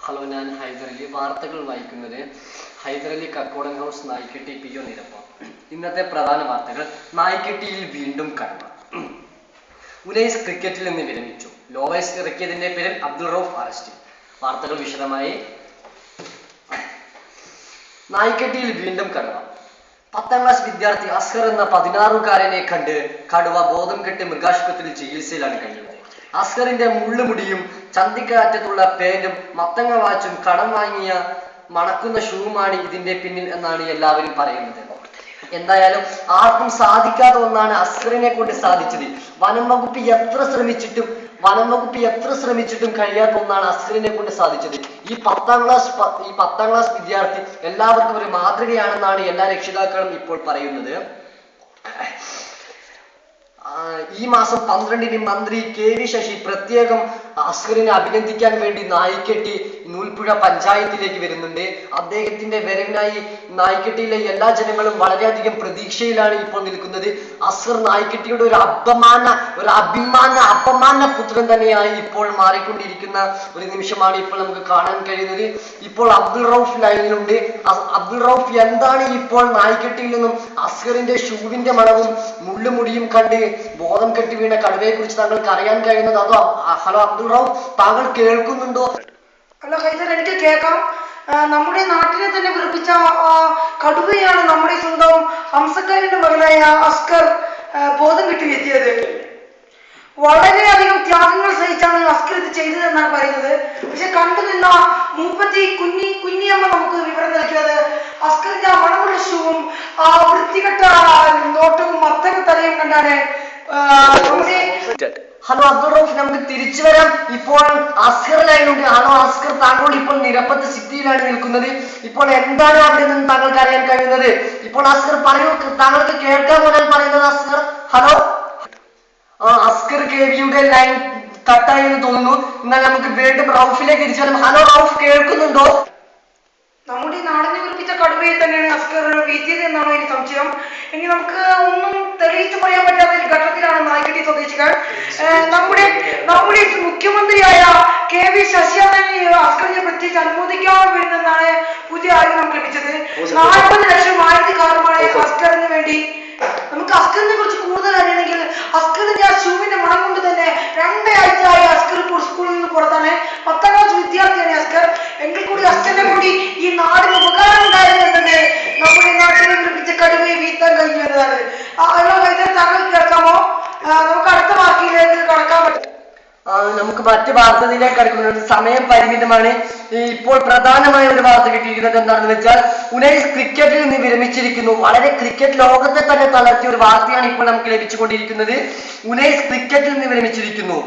Hello, ഞാൻ ഹൈദരലി. വാർത്തകൾ വായിക്കുന്നത് ഹൈദരലി. കക്കോടൻ ഹൗസ് നായ്ക്കെട്ടി PO നിരപ്പ്. ഇന്നത്തെ പ്രധാന വാർത്തകൾ. നായ്ക്കെട്ടിയിൽ വീണ്ടും കടമ. ഉനൈസ് ക്രിക്കറ്റിൽ നിന്ന് വിരമിച്ചു. ലോവൈസ് ഇറക്കിയതിന്റെ പേരിൽ അബ്ദുൾ റൌഫ് അറസ്റ്റിൽ. വാർത്തകൾ വിശദമായി. നായ്ക്കെട്ടിയിൽ വീണ്ടും കടുവ. 10ാം ക്ലാസ് വിദ്യാർത്ഥി അസ്കർ എന്ന 16-കാരനെ കണ്ട് കടുവ ബോധം കെട്ട് മൃഗാശുപത്രിയിൽ ചികിത്സയിലാണ് കഴിയുന്നത്. അസ്കറിന്റെ മുള്ളുമുടിയും ചന്തിക്കറ്റത്തുള്ള പേന്റും മത്തങ്ങ വാച്ചും കടം വാങ്ങിയ മണക്കുന്ന ഷൂവുമാണ് ഇതിന്റെ പിന്നിൽ എന്നാണ് എല്ലാവരും പറയുന്നത്. എന്തായാലും ആർക്കും സാധിക്കാത്ത ഒന്നാണ് അസ്കറിനെ കൊണ്ട് സാധിച്ചത്. വനം വകുപ്പ് എത്ര ശ്രമിച്ചിട്ടും കഴിയാത്ത ഒന്നാണ് അസ്കറിനെ കൊണ്ട് സാധിച്ചത്. ഈ 10ാം ക്ലാസ് വിദ്യാർത്ഥി എല്ലാവർക്കും ഒരു മാതൃകയാണെന്നാണ് എല്ലാ രക്ഷിതാക്കളും ഇപ്പോൾ പറയുന്നത്. ഈ മാസം 12-ന് മന്ത്രി KV ശശി പ്രത്യേകം അസ്കറിനെ അഭിനന്ദിക്കാൻ വേണ്ടി നായ്ക്കെട്ടി നൂൽപ്പുഴ പഞ്ചായത്തിലേക്ക് വരുന്നുണ്ട്. അദ്ദേഹത്തിന്റെ വരവിനായി നായ്ക്കെട്ടിയിലെ എല്ലാ ജനങ്ങളും വളരെയധികം പ്രതീക്ഷയിലാണ് ഇപ്പോൾ നിൽക്കുന്നത്. അസ്കർ നായ്ക്കെട്ടിയുടെ ഒരു അപമാന പുത്രൻ തന്നെയായി ഇപ്പോൾ മാറിക്കൊണ്ടിരിക്കുന്ന ഒരു നിമിഷമാണ് ഇപ്പോൾ നമുക്ക് കാണാൻ കഴിയുന്നത്. ഇപ്പോൾ അബ്ദുൾ റൌഫ് ലൈനിലുണ്ട്. അബ്ദുൾ റൌഫ്, എന്താണ് ഇപ്പോൾ നായ്ക്കെട്ടിയിൽ നിന്നും അസ്കറിന്റെ ഷൂവിന്റെ മണവും മുള്ളുമുടിയും കണ്ട് ബോധം കെട്ടി വീണ കടുവയെ കുറിച്ച് താങ്കൾക്ക് അറിയാൻ കഴിയുന്നത്? അതോ ഹലോ അബ്ദുൾ റൌഫ്, താങ്കൾ കേൾക്കുന്നുണ്ടോ? ഹലോ ഹൈദർ, എനിക്ക് കേൾക്കാം. നമ്മുടെ നാട്ടിനെ തന്നെ വിറപ്പിച്ച കടുവയാണ് നമ്മുടെ സ്വന്തം ഹംസക്കാരന്റെ മകനായ അസ്കർ ബോധം കെട്ടി എത്തിയത്. വളരെയധികം ത്യാഗങ്ങൾ സഹിച്ചാണ് അസ്കർ ഇത് ചെയ്തതെന്നാണ് പറയുന്നത്. പക്ഷെ കണ്ടുനിന്ന മൂപ്പത്തി കുഞ്ഞിയമ്മ നമുക്ക് വിവരം നൽകിയത് അസ്കറിന്റെ ആ മണമുള്ള ഷൂവും ആ വൃത്തികെട്ട നോട്ടവും മത്തക തലയും കണ്ടാണ്. ഹലോ അബ്ദുൾ റൌഫ്, നമുക്ക് തിരിച്ചു വരാം. ഇപ്പോൾ അസ്കർ ലൈനുണ്ട്. ഹലോ അസ്കർ, താങ്കൾ ഇപ്പോൾ നിരപ്പത്ത് സിറ്റിയിലാണ് നിൽക്കുന്നത്. ഇപ്പോൾ എന്താണ് അവിടെ നിന്ന് താങ്കൾക്ക് അറിയാൻ കഴിയുന്നത്? ഇപ്പോൾ അസ്കർ പറയൂ, താങ്കൾക്ക് കേൾക്കാൻ പോകാൻ പറയുന്നത് അസ്കർ. ഹലോ അസ്കർ, KVയുടെ ലൈൻ കട്ടായി എന്ന് തോന്നുന്നു. എന്നാൽ നമുക്ക് വീണ്ടും റൌഫിലേക്ക് തിരിച്ചു വരാം. ഹലോ റൌഫ്, കേൾക്കുന്നുണ്ടോ? നമ്മുടെ നാടിനെ വിറപ്പിച്ച കടുവയെ തന്നെയാണ് അസ്കർ വീഴ്ത്തിയത് എന്നാണോ എനിക്ക് സംശയം. ഇനി നമുക്ക് ഒന്നും തെളിയിച്ചു പറയാൻ പറ്റാത്ത ഒരു ഘട്ടത്തിലാണ് നായ്ക്കെട്ടി സ്വദേശികൾ. നമ്മുടെ മുഖ്യമന്ത്രിയായ KV ശശിയാണ് അസ്കറിനെ പ്രത്യേകിച്ച് അനുമോദിക്കാൻ വേണ്ടെന്നാണ് പുതിയ അറിവ് നമുക്ക് ലഭിച്ചത്. 40 ലക്ഷം മാരുതി കാറുമാണ് അസ്കറിന് വേണ്ടി. നമുക്ക് അസ്കറിനെ കുറിച്ച് കൂടുതൽ അറിയണമെങ്കിൽ അസ്കറിന്റെ ആ ഷൂവിന്റെ മണം കൊണ്ട് തന്നെ 2 ആഴ്ചയായി അസ്കർ ഇപ്പോൾ സ്കൂളിൽ നിന്ന് പുറത്താണ്. 10ാം ക്ലാസ് വിദ്യാർത്ഥിയാണ് അസ്കർ. എങ്കിൽ കൂടി അസ്കറിനെ കൂടി ഈ നാടിന് ഉപകാരം ഉണ്ടായിരുന്നു എന്നത് നമ്മുടെ നാട്ടിനെ വിളിപ്പിച്ച കടുവയെ വീഴ്ത്താൻ കഴിഞ്ഞു എന്നതാണ്. ഹലോ ഹൈദർ, താങ്കൾ കേൾക്കാമോ? നമുക്ക് അടുത്ത വാർത്തയിലേക്ക് കടക്കാൻ പറ്റും. നമുക്ക് മറ്റു വാർത്തയിലേക്ക് കടക്കുന്നത് സമയം പരിമിതമാണ്. ഇപ്പോൾ പ്രധാനമായ ഒരു വാർത്ത കിട്ടിയിരിക്കുന്നത് എന്താണെന്ന് വെച്ചാൽ ഉനൈസ് ക്രിക്കറ്റിൽ നിന്ന് വിരമിച്ചിരിക്കുന്നു. വളരെ ക്രിക്കറ്റ് ലോകത്തെ തന്നെ തളർത്തിയ ഒരു വാർത്തയാണ് ഇപ്പോൾ നമുക്ക് ലഭിച്ചുകൊണ്ടിരിക്കുന്നത്. ഉനൈസ് ക്രിക്കറ്റിൽ നിന്ന് വിരമിച്ചിരിക്കുന്നു.